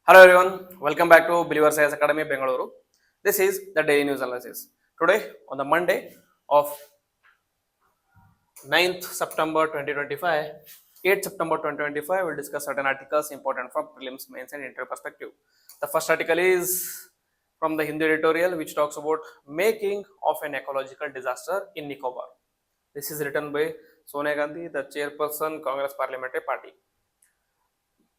Hello everyone, welcome back to Believer Science Academy Bengaluru. This is the daily news analysis. Today on the Monday of 9th September 2025, 8th September 2025, we'll discuss certain articles important from prelims, mains and interview perspective. The first article is from the Hindu editorial which talks about making of an ecological disaster in Nicobar. This is written by Sonia Gandhi, the chairperson, Congress Parliamentary Party.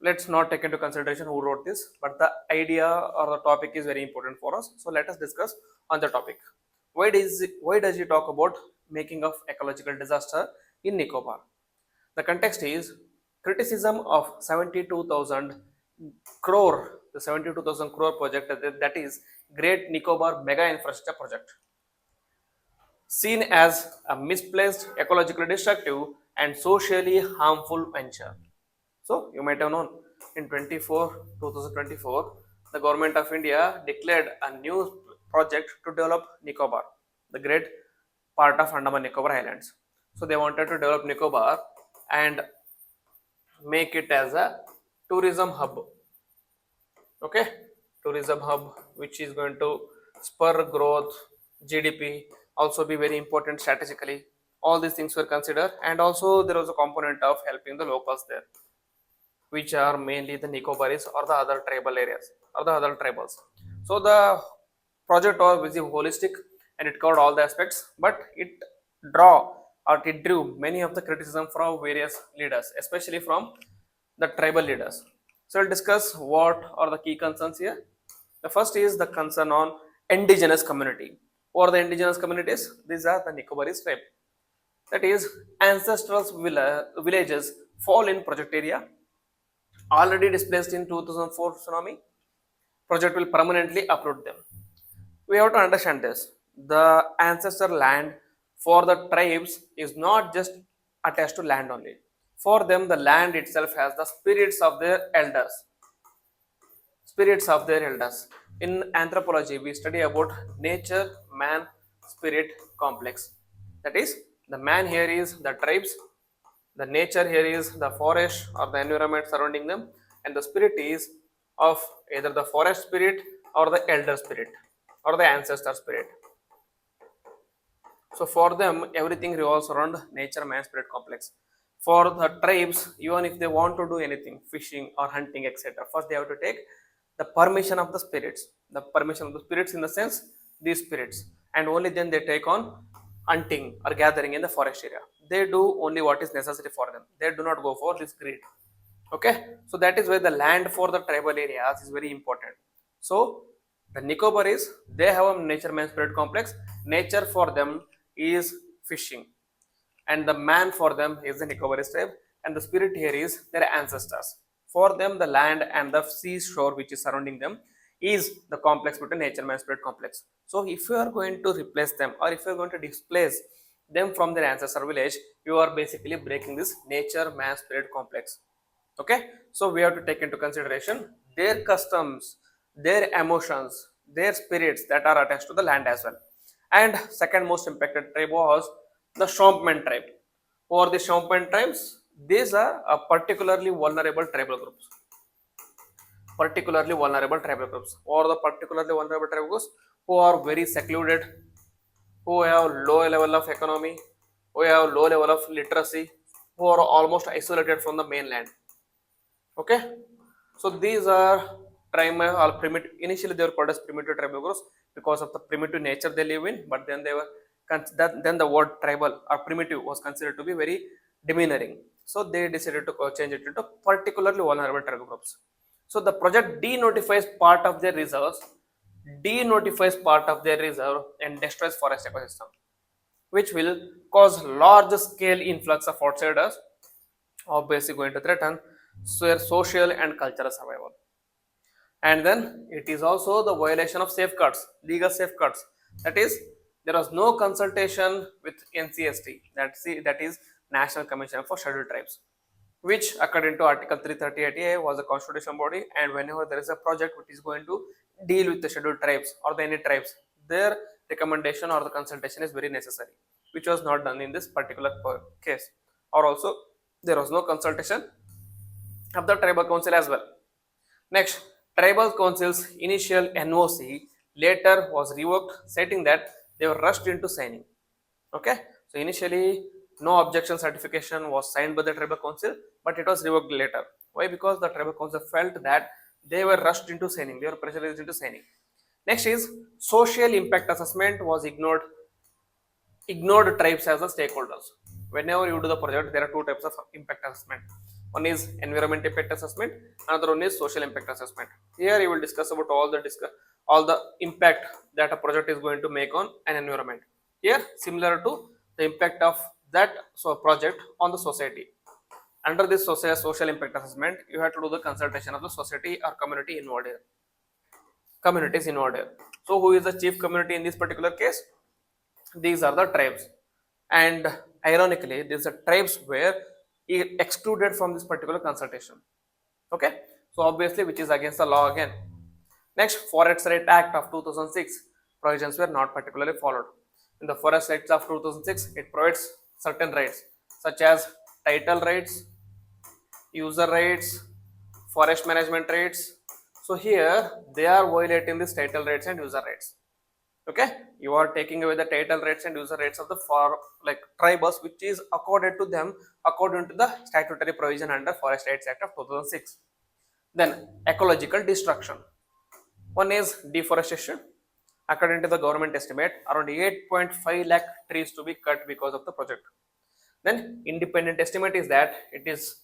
Let's not take into consideration who wrote this, but the idea or the topic is very important for us. So let us discuss on the topic. Why does he talk about making of ecological disaster in Nicobar? The context is criticism of 72,000 crore, the 72,000 crore project, that is Great Nicobar Mega Infrastructure Project, seen as a misplaced, ecologically destructive and socially harmful venture. So you might have known in 2024, the government of India declared a new project to develop Nicobar, the great part of Andaman Nicobar Islands. So they wanted to develop Nicobar and make it as a tourism hub. Okay, tourism hub which is going to spur growth, GDP, also be very important strategically. All these things were considered, and also there was a component of helping the locals there, which are mainly the Nicobaris or the other tribal areas or the other tribals. So the project was very holistic and it covered all the aspects, but it drew many of the criticism from various leaders, especially from the tribal leaders. So we'll discuss what are the key concerns here. The first is the concern on indigenous community. What are the indigenous communities? These are the Nicobaris tribe. That is, ancestral villages fall in project area already displaced in 2004 tsunami. Project will permanently uproot them. We have to understand this. The ancestor land for the tribes is not just attached to land only. For them, the land itself has the spirits of their elders. Spirits of their elders. In anthropology, we study about nature, man, spirit complex. That is, the man here is the tribes, the nature here is the forest or the environment surrounding them, and the spirit is of either the forest spirit or the elder spirit or the ancestor spirit. So for them, everything revolves around nature, man, spirit complex. For the tribes, even if they want to do anything, fishing or hunting, etc., first they have to take the permission of the spirits. The permission of the spirits in the sense these spirits, and only then they take on hunting or gathering in the forest area. They do only what is necessary for them. They do not go for this greed. Okay, so that is why the land for the tribal areas is very important. So the Nicobaris, they have a nature man spirit complex. Nature for them is fishing, and the man for them is the Nicobaris tribe, and the spirit here is their ancestors. For them, the land and the seashore which is surrounding them is the complex between nature man spirit complex. So if you are going to replace them, or if you are going to displace them from their ancestor village, you are basically breaking this nature man spirit complex. Okay, so we have to take into consideration their customs, their emotions, their spirits that are attached to the land as well. And second most impacted tribe was the Shompman tribe. Who are the Shompman tribes? These are a particularly vulnerable tribal groups. Particularly vulnerable tribal groups, or the particularly vulnerable tribal groups who are very secluded, who have low level of economy, who have low level of literacy, who are almost isolated from the mainland. Okay, so these are primitive. Initially, they were called as primitive tribal groups because of the primitive nature they live in. But then they were then the word tribal or primitive was considered to be very demeaning. So they decided to change it into particularly vulnerable tribal groups. So the project denotifies part of their reserves, and destroys forest ecosystem, which will cause large scale influx of outsiders, obviously going to threaten their social and cultural survival. And then it is also the violation of safeguards, legal safeguards. That is, there was no consultation with NCST, that is National Commission for Scheduled Tribes, which according to Article 338A was a constitutional body, and whenever there is a project which is going to deal with the scheduled tribes or the any tribes, their recommendation or the consultation is very necessary, which was not done in this particular case. Or also there was no consultation of the tribal council as well. Next, Tribal Council's initial NOC later was revoked, stating that they were rushed into signing. Okay, so initially no objection certification was signed by the Tribal Council, but it was revoked later. Why? Because the Tribal Council felt that they were rushed into signing, they were pressurized into signing. Next is social impact assessment was ignored tribes as the stakeholders. Whenever you do the project, there are two types of impact assessment. One is environment impact assessment, another one is social impact assessment. Here you will discuss about all the impact that a project is going to make on an environment. Here, similar to the impact of that project on the society. Under this social impact assessment, you have to do the consultation of the society or community involved here. Communities involved here. So, who is the chief community in this particular case? These are the tribes, and ironically these are tribes were excluded from this particular consultation. Okay, so obviously which is against the law again. Next, Forest Right Act of 2006 provisions were not particularly followed. In the Forest Act of 2006, it provides certain rights such as title rights, user rights, forest management rights. So here they are violating this title rights and user rights. Okay, you are taking away the title rights and user rights of the tribals, which is accorded to them according to the statutory provision under Forest Rights Act of 2006. Then ecological destruction. One is deforestation. According to the government estimate, around 8.5 lakh trees to be cut because of the project. Then independent estimate is that it is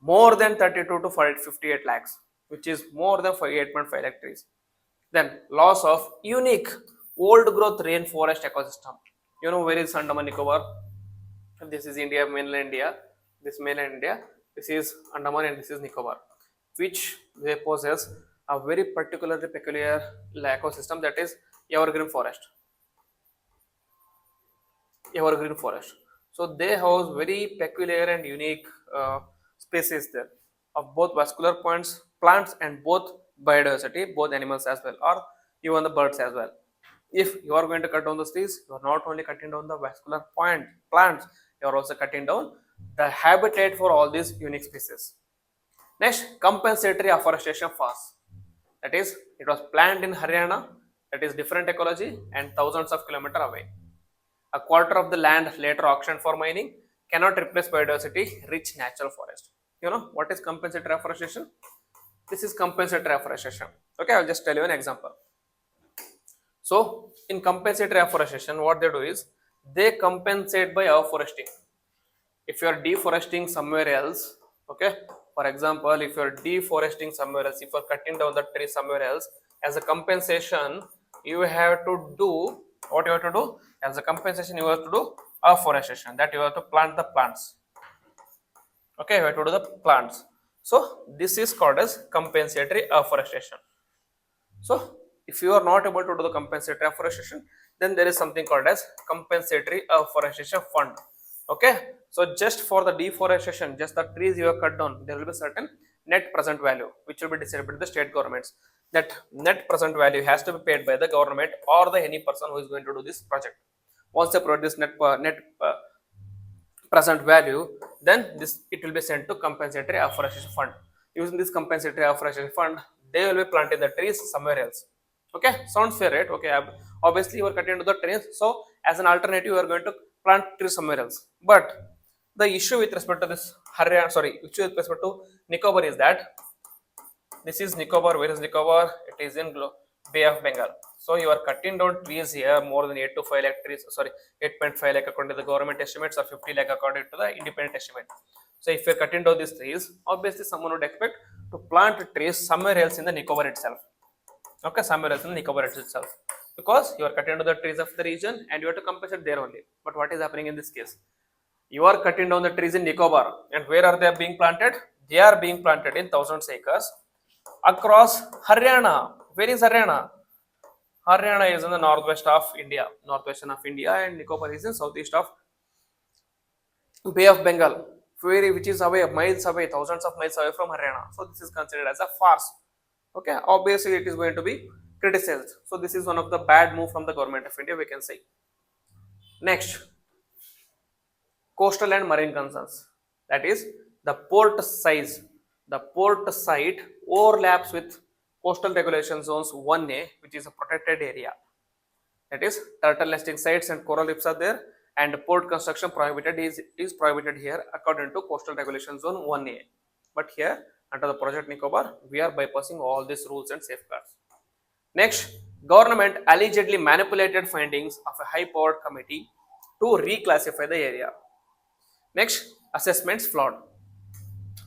more than 32 to 58 lakhs, which is more than 8.5 lakh trees. Then loss of unique old growth rainforest ecosystem. You know where is Andaman Nicobar? This is India, mainland India. This mainland India. This is Andaman and this is Nicobar, which they possess a very particularly peculiar ecosystem, that is evergreen forest. Evergreen forest. So they house very peculiar and unique species there of both vascular points, plants, and both biodiversity, both animals as well, or even the birds as well. If you are going to cut down the trees, you are not only cutting down the vascular point plants, you are also cutting down the habitat for all these unique species. Next, compensatory afforestation fast. That is, it was planned in Haryana, that is different ecology and thousands of kilometers away. A quarter of the land later auctioned for mining cannot replace biodiversity rich natural forest. You know what is compensatory afforestation? This is compensatory afforestation. Okay, I'll just tell you an example. So in compensatory afforestation, what they do is they compensate by afforesting. If you are deforesting somewhere else, okay, for example, if you are deforesting somewhere else, if you are cutting down the tree somewhere else, as a compensation, you have to do what you have to do. As a compensation, you have to do afforestation. That you have to plant the plants. Okay, you have to do the plants. So this is called as compensatory afforestation. So if you are not able to do the compensatory afforestation, then there is something called as compensatory afforestation fund. Okay, so just for the deforestation, just the trees you have cut down, there will be certain net present value which will be decided by the state governments. That net present value has to be paid by the government or the any person who is going to do this project. Once they produce net present value, then this it will be sent to compensatory afforestation fund. Using this compensatory afforestation fund, they will be planting the trees somewhere else. Okay, sounds fair, right? Okay, obviously you are cutting to the trees, so as an alternative you are going to plant trees somewhere else. But the issue with respect to this issue with respect to Nicobar is that this is Nicobar. Where is Nicobar? It is in Bay of Bengal. So you are cutting down trees here more than 8 to 5 lakh trees. Sorry, 8.5 lakh according to the government estimates, or 50 lakh according to the independent estimate. So if you are cutting down these trees, obviously someone would expect to plant trees somewhere else in the Nicobar itself. Okay, somewhere else in the Nicobar itself, because you are cutting down the trees of the region and you have to compensate there only. But what is happening in this case? You are cutting down the trees in Nicobar, and where are they being planted? They are being planted in thousands acres across Haryana. Where is Haryana? Haryana is in the northwest of India, northwestern of India, and Nicobar is in southeast of Bay of Bengal, which is away miles away, thousands of miles away from Haryana. So this is considered as a farce. Okay, obviously it is going to be criticized. So this is one of the bad move from the government of India, we can say. Next, coastal and marine concerns. That is the port size. The port site overlaps with coastal regulation zones 1A, which is a protected area. That is, turtle nesting sites and coral reefs are there, and port construction prohibited is prohibited here according to coastal regulation zone 1A. But here under the project Nicobar, we are bypassing all these rules and safeguards. Next, government allegedly manipulated findings of a high-powered committee to reclassify the area. Next, assessments flawed.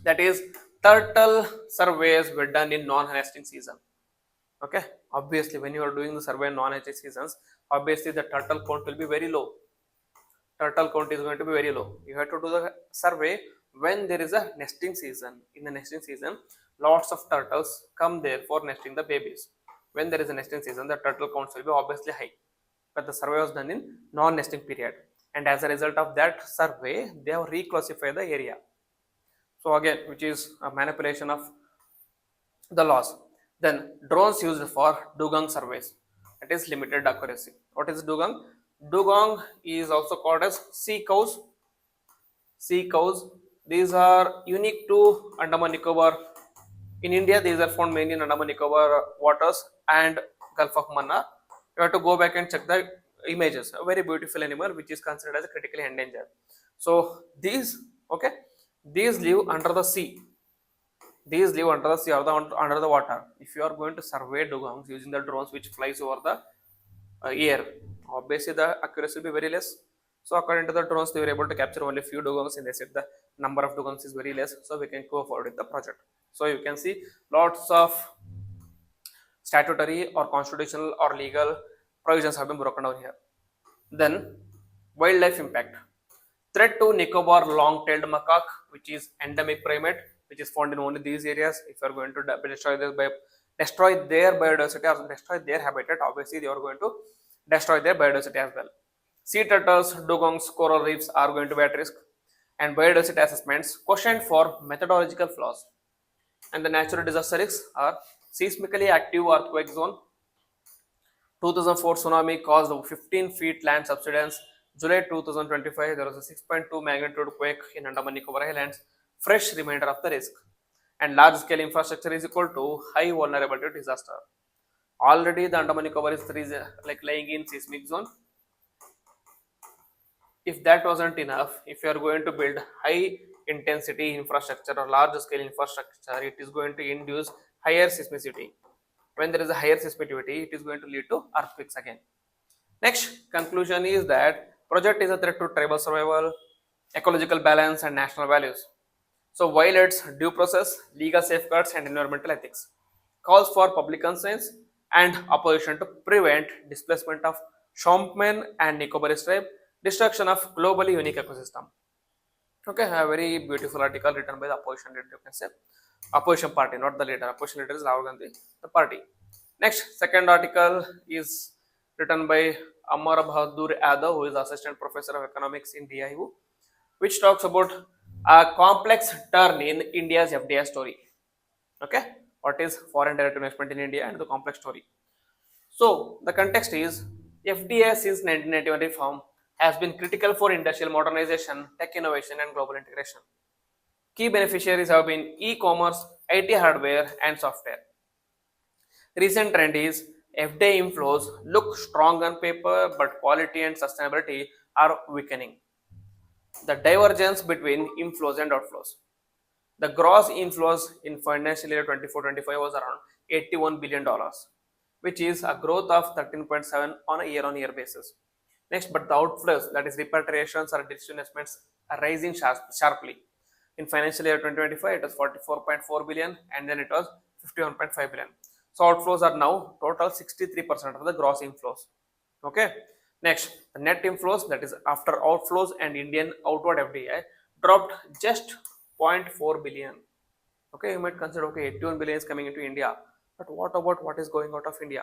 That is, turtle surveys were done in non-nesting season. Okay, obviously when you are doing the survey in non-nesting seasons, obviously the turtle count will be very low. Turtle count is going to be very low. You have to do the survey when there is a nesting season. In the nesting season, lots of turtles come there for nesting the babies. When there is a nesting season, the turtle counts will be obviously high. But the survey was done in non-nesting period, and as a result of that survey, they have reclassified the area. So again, which is a manipulation of the laws. Then drones used for dugong surveys. It is limited accuracy. What is dugong? Dugong is also called as sea cows. Sea cows. These are unique to Andaman Nicobar. In India, these are found mainly in Andaman Nicobar waters and Gulf of Mannar. You have to go back and check the images. A very beautiful animal which is considered as critically endangered. So these, okay, these live under the sea. These live under the sea or under the water. If you are going to survey dugongs using the drones which flies over the air, obviously the accuracy will be very less. So according to the drones, they were able to capture only few dugongs, and they said the number of dugongs is very less. So we can go forward with the project. So you can see lots of statutory or constitutional or legal provisions have been broken down here. Then wildlife impact. Threat to Nicobar long-tailed macaque, which is endemic primate, which is found in only these areas. If you are going to destroy their biodiversity or destroy their habitat, obviously they are going to destroy their biodiversity as well. Sea turtles, dugongs, coral reefs are going to be at risk, and biodiversity assessments questioned for methodological flaws. And the natural disaster risks are seismically active earthquake zone. 2004 tsunami caused 15 feet land subsidence. July 2025, there was a 6.2 magnitude quake in Andaman Nicobar Islands. Fresh reminder of the risk. And large scale infrastructure is equal to high vulnerability to disaster. Already the Andaman Nicobar is like lying in seismic zone. If that wasn't enough, if you are going to build high intensity infrastructure or large scale infrastructure, it is going to induce higher seismicity. When there is a higher seismicity, it is going to lead to earthquakes again. Next conclusion is that project is a threat to tribal survival, ecological balance, and national values. So violates due process, legal safeguards, and environmental ethics. Calls for public conscience and opposition to prevent displacement of Shompen and Nicobarese tribe, destruction of globally unique ecosystem. Okay, a very beautiful article written by the opposition leader, you can say. Opposition party, not the leader. Opposition leader is Rahul Gandhi, the party. Next, second article is written by Amar Bahadur Yadav, who is Assistant Professor of Economics in DIU, which talks about a complex turn in India's FDI story. Okay, what is foreign direct investment in India and the complex story. So the context is FDI since 1991 reform has been critical for industrial modernization, tech innovation, and global integration. Key beneficiaries have been e-commerce, IT hardware, and software. Recent trend is FDI inflows look strong on paper, but quality and sustainability are weakening. The divergence between inflows and outflows. The gross inflows in financial year 24-25 was around $81 billion, which is a growth of 13.7 on a year-on-year basis. Next, but the outflows, that is repatriations or digital investments, are rising sharply. In financial year 2025, it was 44.4 billion, and then it was 51.5 billion. So outflows are now total 63% of the gross inflows. Okay. Next, the net inflows, that is after outflows and Indian outward FDI, dropped just 0.4 billion. Okay, you might consider, okay, 81 billion is coming into India, but what about what is going out of India?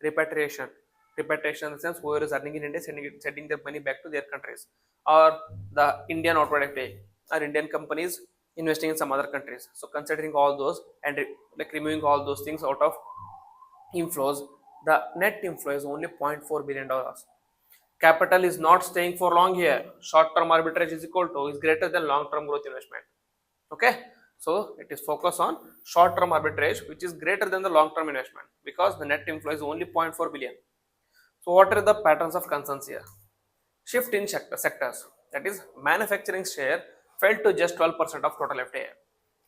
Repatriation. Repatriation in the sense whoever is earning in India sending their money back to their countries, or the Indian outward FDI, or Indian companies investing in some other countries. So considering all those and like removing all those things out of inflows, the net inflow is only $0.4 billion. Capital is not staying for long here. Short-term arbitrage is equal to is greater than long-term growth investment. Okay, So it is focused on short-term arbitrage, which is greater than the long-term investment because the net inflow is only 0.4 billion. So what are the patterns of concerns here? Shift in sectors, that is manufacturing share fell to just 12% of total FDI.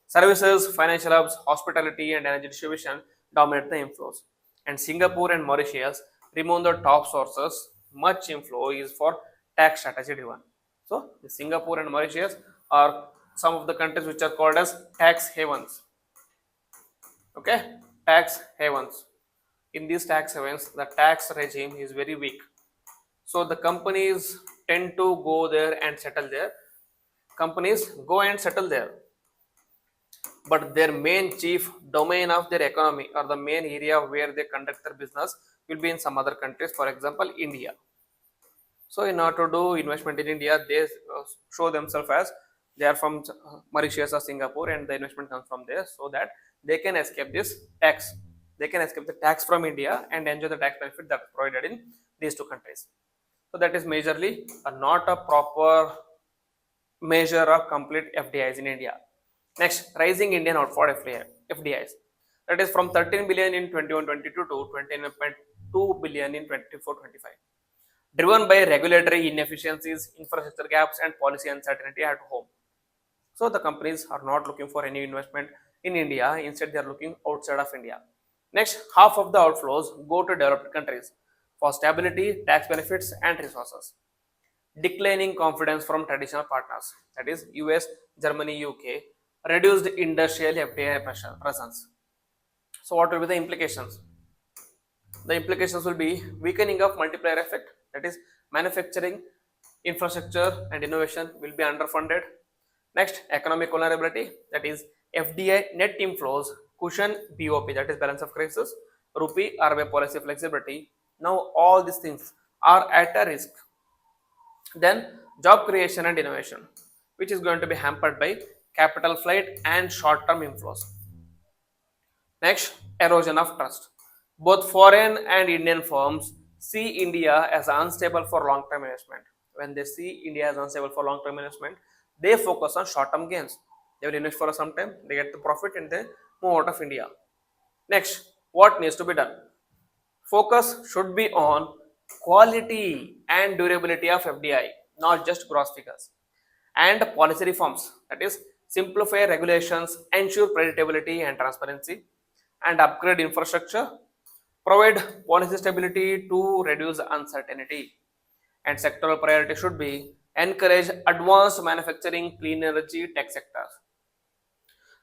Services, financial hubs, hospitality and energy distribution dominate the inflows. And Singapore and Mauritius remain the top sources. Much inflow is for tax strategy driven. So Singapore and Mauritius are some of the countries which are called as tax havens. Okay, tax havens. In these tax havens, the tax regime is very weak. So the companies tend to go there and settle there. Companies go and settle there, but their main chief domain of their economy or the main area where they conduct their business will be in some other countries, for example, India. So in order to do investment in India, they show themselves as they are from Mauritius or Singapore, and the investment comes from there, so that they can escape this tax. They can escape the tax from India and enjoy the tax benefit that is provided in these two countries. So that is majorly not a proper measure of complete FDIs in India. Next, rising Indian outward FDIs. That is from 13 billion in 21-22 to 29.2 billion in 24-25. Driven by regulatory inefficiencies, infrastructure gaps, and policy uncertainty at home. So the companies are not looking for any investment in India. Instead, they are looking outside of India. Next, half of the outflows go to developed countries for stability, tax benefits, and resources. Declining confidence from traditional partners, that is US, Germany, UK, reduced industrial FDI presence. So what will be the implications? The implications will be weakening of multiplier effect, that is manufacturing, infrastructure and innovation will be underfunded. Next, economic vulnerability, that is FDI net inflows cushion BOP, that is balance of crisis, rupee, RBI policy flexibility. Now all these things are at a risk. Then job creation and innovation, which is going to be hampered by capital flight and short-term inflows. Next, erosion of trust. Both foreign and Indian firms see India as unstable for long-term investment. When they see India as unstable for long-term investment, they focus on short-term gains. They will invest for some time, they get the profit and they move out of India. Next, what needs to be done? Focus should be on quality and durability of FDI, not just gross figures. And policy reforms, that is, simplify regulations, ensure predictability and transparency, and upgrade infrastructure, provide policy stability to reduce uncertainty. And sectoral priority should be encourage advanced manufacturing, clean energy, tech sectors.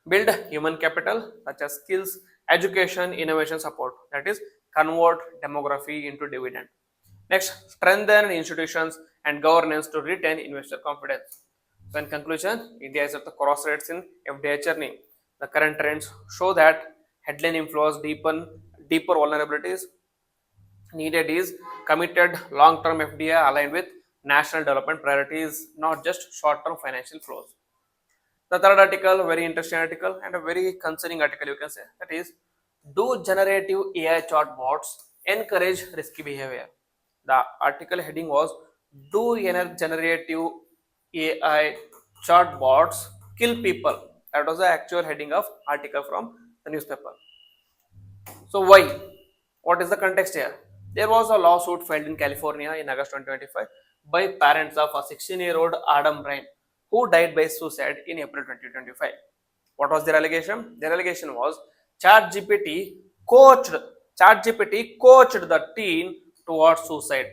Build human capital such as skills, education, innovation support, that is, convert demography into dividend. Next, strengthen institutions and governance to retain investor confidence. So in conclusion, India is at the crossroads in FDI journey. The current trends show that headline inflows deepen deeper vulnerabilities. Needed is committed long-term FDI aligned with national development priorities, not just short-term financial flows. The third article, very interesting article and a very concerning article, you can say, that is, do generative AI chatbots encourage risky behavior? The article heading was, do generative AI chatbots kill people? That was the actual heading of article from the newspaper. So why? What is the context here? There was a lawsuit filed in California in August 2025 by parents of a 16-year-old Adam Bryan who died by suicide in April 2025. What was their allegation? Their allegation was ChatGPT coached coached the teen towards suicide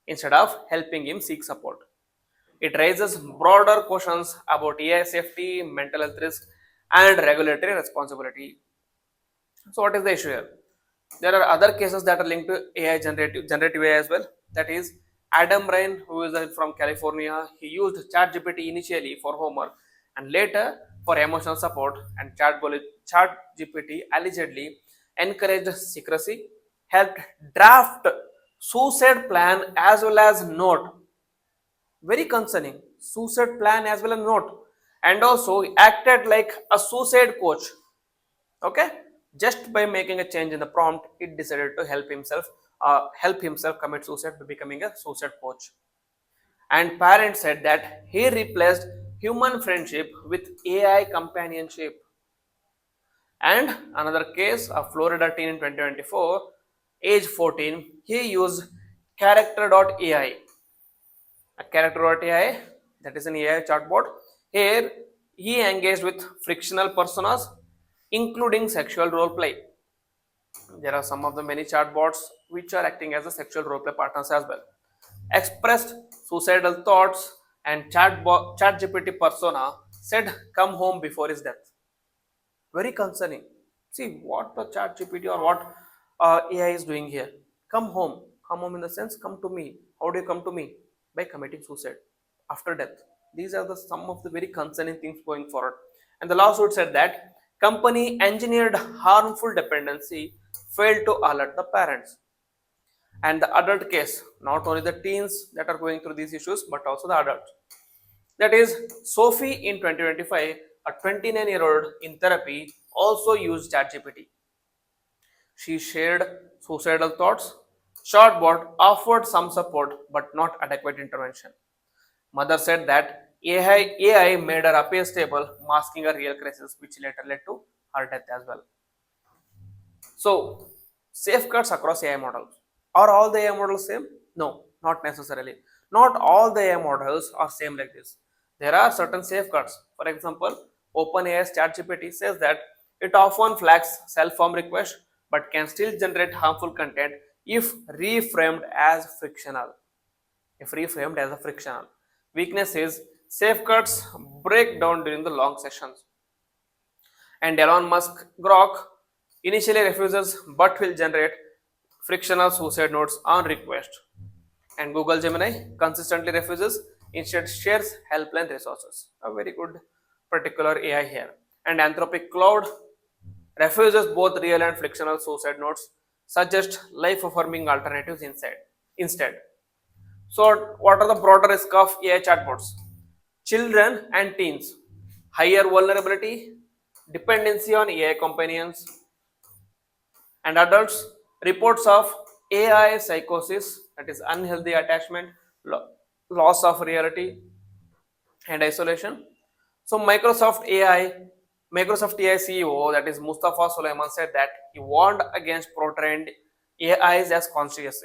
instead of helping him seek support. It raises broader questions about AI safety, mental health risk, and regulatory responsibility. So, what is the issue here? There are other cases that are linked to AI generative AI as well. That is, Adam Ryan, who is from California, he used ChatGPT initially for homework and later for emotional support. And ChatGPT allegedly encouraged secrecy, helped draft suicide plan as well as note. Very concerning. Suicide plan as well as note, and also acted like a suicide coach. Okay, just by making a change in the prompt, it decided to help himself commit suicide by becoming a suicide coach. And parents said that he replaced human friendship with AI companionship. And another case, a Florida teen in 2024, age 14, he used character.ai. A character.ai, that is an AI chatbot. Here, he engaged with frictional personas, including sexual role play. There are some of the many chatbots which are acting as a sexual role play partners as well. Expressed suicidal thoughts and ChatGPT persona said, "Come home before his death." Very concerning. See what the chat GPT or what AI is doing here. Come home. Come home in the sense, come to me. How do you come to me? By committing suicide after death. These are the some of the very concerning things going forward. And the lawsuit said that company engineered harmful dependency failed to alert the parents. And the adult case, not only the teens that are going through these issues, but also the adults. That is, Sophie in 2025, a 29-year-old in therapy, also used ChatGPT. She shared suicidal thoughts. Shortbot offered some support but not adequate intervention. Mother said that AI made her appear stable, masking a real crisis, which later led to her death as well. So, safeguards across AI models. Are all the AI models same? No, not necessarily. Not all the AI models are same like this. There are certain safeguards. For example, OpenAI's ChatGPT says that it often flags self-form requests but can still generate harmful content if reframed as frictional. If reframed as a frictional. Weakness is safeguards break down during the long sessions. And Elon Musk Grok initially refuses but will generate frictional suicide notes on request. And Google Gemini consistently refuses, instead shares helpline resources. A very good particular AI here. And Anthropic Cloud refuses both real and frictional suicide notes, suggest life-affirming alternatives instead. So, what are the broader risks of AI chatbots? Children and teens, higher vulnerability, dependency on AI companions, and adults, reports of AI psychosis, that is unhealthy attachment, loss of reality, and isolation. So Microsoft AI CEO, that is Mustafa Sulaiman, said that he warned against portraying AIs as conscious.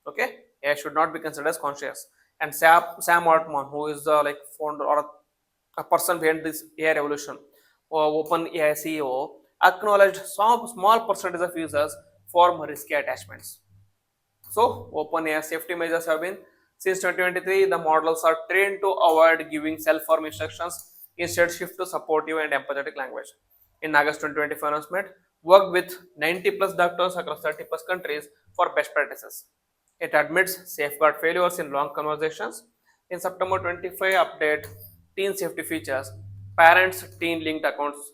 Okay, AI should not be considered as conscious. And Sam Altman, who is the like founder or a person behind this AI revolution, or Open AI CEO, acknowledged some small percentage of users form risky attachments. So, OpenAI safety measures have been since 2023. The models are trained to avoid giving self-form instructions, instead shift to supportive and empathetic language. In August 2024 announcement, worked with 90 plus doctors across 30 plus countries for best practices. It admits safeguard failures in long conversations. In September 25 update, teen safety features, parents teen linked accounts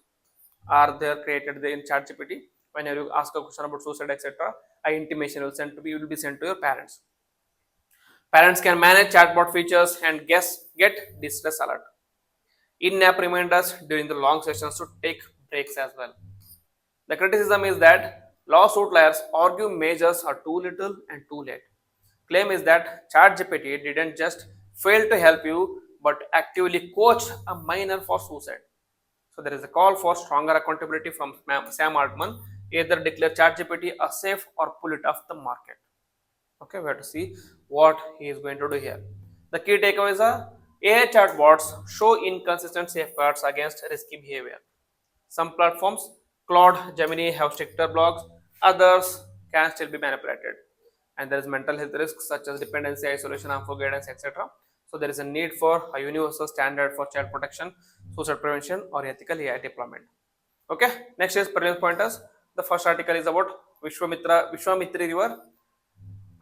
are there created in ChatGPT. Whenever you ask a question about suicide, etc., a intimation will be sent to your parents. Parents can manage chatbot features and get distress alert. In-app reminders during the long sessions to take breaks as well. The criticism is that lawsuit lawyers argue measures are too little and too late. Claim is that ChatGPT didn't just fail to help you, but actively coached a minor for suicide. So there is a call for stronger accountability from Sam Altman. Either declare ChatGPT a safe or pull it off the market. Okay, we have to see what he is going to do here. The key takeaways are AI chatbots show inconsistent safeguards against risky behavior. Some platforms, Claude, Gemini, have stricter blocks, others can still be manipulated. And there is mental health risks such as dependency, isolation, harmful guidance, etc. So there is a need for a universal standard for child protection, suicide prevention, or ethical AI deployment. Okay, next is previous pointers. The first article is about Vishwamitri River.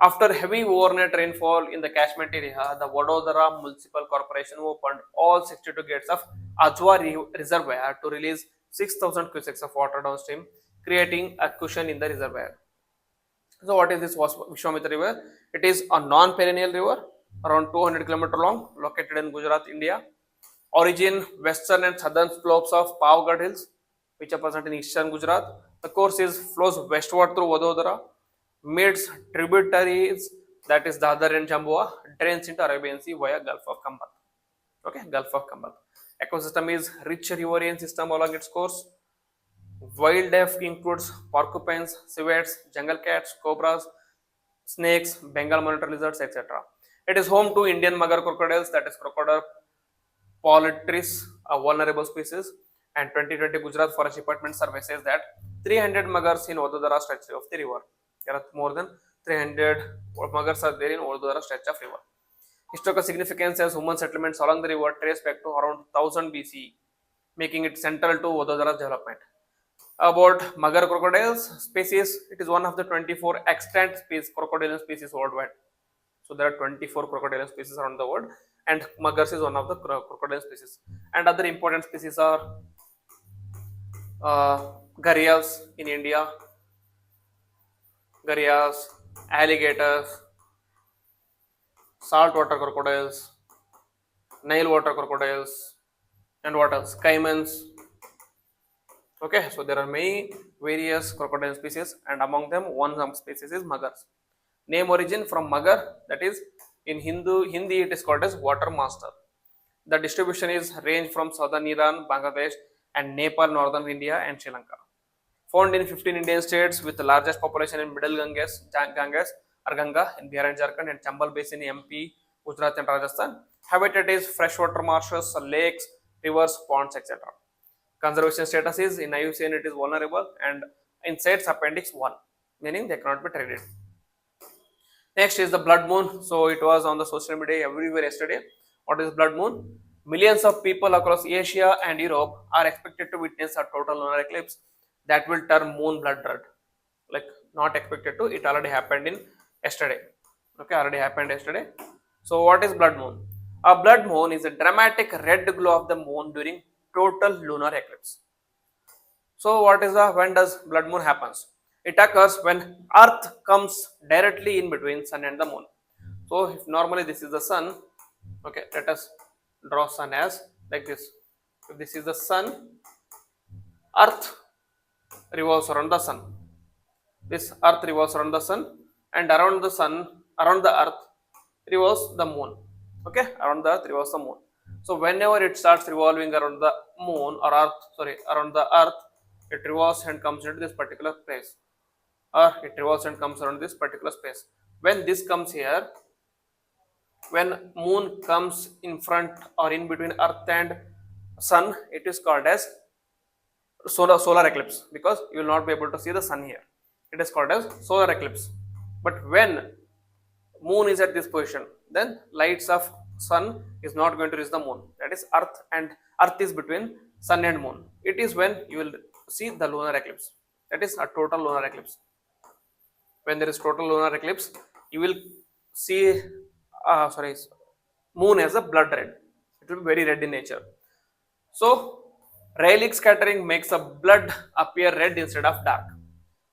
After heavy overnight rainfall in the catchment area, the Vadodara Municipal Corporation opened all 62 gates of Ajwa Reservoir to release 6,000 cusecs of water downstream, creating a cushion in the reservoir. So, what is this Vishwamitra River? It is a non-perennial river, around 200 km long, located in Gujarat, India. Origin western and southern slopes of Pavgarh Hills, which are present in eastern Gujarat. The course flows westward through Vadodara, meets tributaries, that is Dadar and Jambua, drains into Arabian Sea via Gulf of Khambat. Okay, Gulf of Kambal. Ecosystem is rich riverian system along its course. Wildlife includes porcupines, civets, jungle cats, cobras, snakes, Bengal monitor lizards, etc. It is home to Indian mugger crocodiles, that is Crocodile polytris, a vulnerable species, and 2020 Gujarat Forest Department survey says that 300 muggers in Vadodara stretch of the river. There are more than 300 muggers are there in Vadodara stretch of river. Historical significance as human settlements along the river trace back to around 1000 BCE, making it central to Vadodara's development. About mugger crocodiles species, it is one of the 24 extant crocodile species worldwide. So there are 24 crocodile species around the world, and muggers is one of the crocodile species. And other important species are gharials in India, gharials, alligators, saltwater crocodiles, Nile water crocodiles, and what else? Caimans. Okay, so there are many various crocodile species, and among them, one species is muggers. Name origin from mugger, that is in Hindi it is called as water master. The distribution is range from southern Iran, Bangladesh, and Nepal, northern India, and Sri Lanka. Found in 15 Indian states with the largest population in Middle Ganges or Ganga in Bihar and Jharkhand, and Chambal Basin in MP, Gujarat, and Rajasthan. Habitat is freshwater marshes, lakes, rivers, ponds, etc. Conservation status is in IUCN it is vulnerable, and in CITES Appendix 1, meaning they cannot be traded. Next is the blood moon. So it was on the social media everywhere yesterday. What is blood moon? Millions of people across Asia and Europe are expected to witness a total lunar eclipse that will turn moon blood red. Like not expected to, it already happened in yesterday. Okay, already happened yesterday. So what is blood moon? A blood moon is a dramatic red glow of the moon during total lunar eclipse. So what is the when does blood moon happens? It occurs when Earth comes directly in between Sun and the Moon. So if normally this is the Sun, okay, let us draw Sun as like this. If this is the Sun, Earth revolves around the Sun. This Earth revolves around the Sun, and around the Sun, around the Earth revolves the Moon. Okay, around the Earth revolves the Moon. So whenever it starts revolving around the Moon or Earth, sorry, around the Earth, it revolves and comes into this particular place, or it revolves and comes around this particular space. When this comes here, when Moon comes in front or in between Earth and Sun, it is called as solar eclipse, because you will not be able to see the Sun here. It is called as solar eclipse. But when Moon is at this position, then lights of Sun is not going to reach the Moon. That is Earth, and Earth is between Sun and Moon. It is when you will see the lunar eclipse. That is a total lunar eclipse. When there is total lunar eclipse, you will see Moon as a blood red. It will be very red in nature. So Rayleigh scattering makes a blood appear red instead of dark.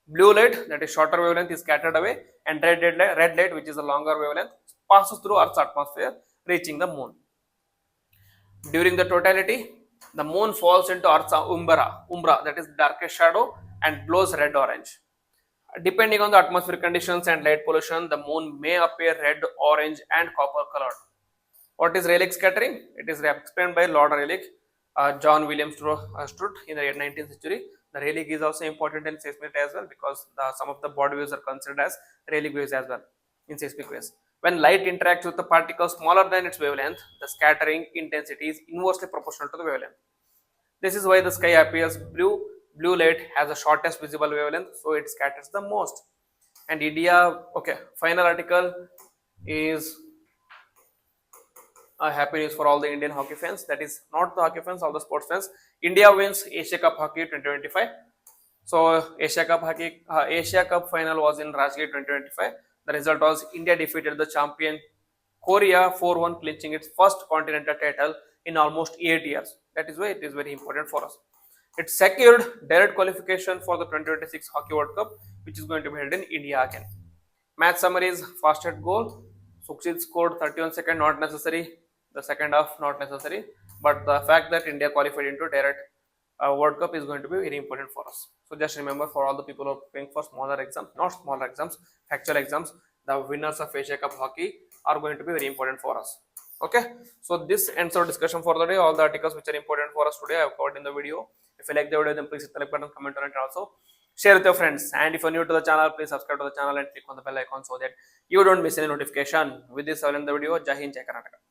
Blue light, that is shorter wavelength, is scattered away, and red light, which is a longer wavelength, passes through Earth's atmosphere, reaching the Moon. During the totality, the Moon falls into Earth's umbra, that is darkest shadow, and glows red-orange. Depending on the atmospheric conditions and light pollution, the Moon may appear red, orange, and copper colored. What is Rayleigh scattering? It is explained by Lord Rayleigh, John William Strutt in the 19th century. The Rayleigh is also important in seismic as well, because some of the body waves are considered as Rayleigh waves as well in seismic waves. When light interacts with a particle smaller than its wavelength, the scattering intensity is inversely proportional to the wavelength. This is why the sky appears blue. Blue light has the shortest visible wavelength, so it scatters the most. And India, okay, final article is happy news for all the Indian hockey fans. That is not the hockey fans, all the sports fans. India wins Asia Cup Hockey 2025. So Asia Cup final was in Rajgir 2025. The result was India defeated the champion Korea 4-1, clinching its first continental title in almost 8 years. That is why it is very important for us. It secured direct qualification for the 2026 Hockey World Cup, which is going to be held in India again. Match summary is fastest goal. Sukhjit scored 31 seconds, not necessary. The second half, not necessary. But the fact that India qualified into direct World Cup is going to be very important for us. So just remember, for all the people who are preparing for smaller exams, not smaller exams, factual exams, the winners of Asia Cup Hockey are going to be very important for us. Okay, so this ends our discussion for the day. All the articles which are important for us today I have covered in the video. If you like the video, then please hit the like button, comment on it, and also share with your friends. And if you're new to the channel, please subscribe to the channel and click on the bell icon so that you don't miss any notification. With this, I'll end the video. Jai Hind, Jai Karnataka.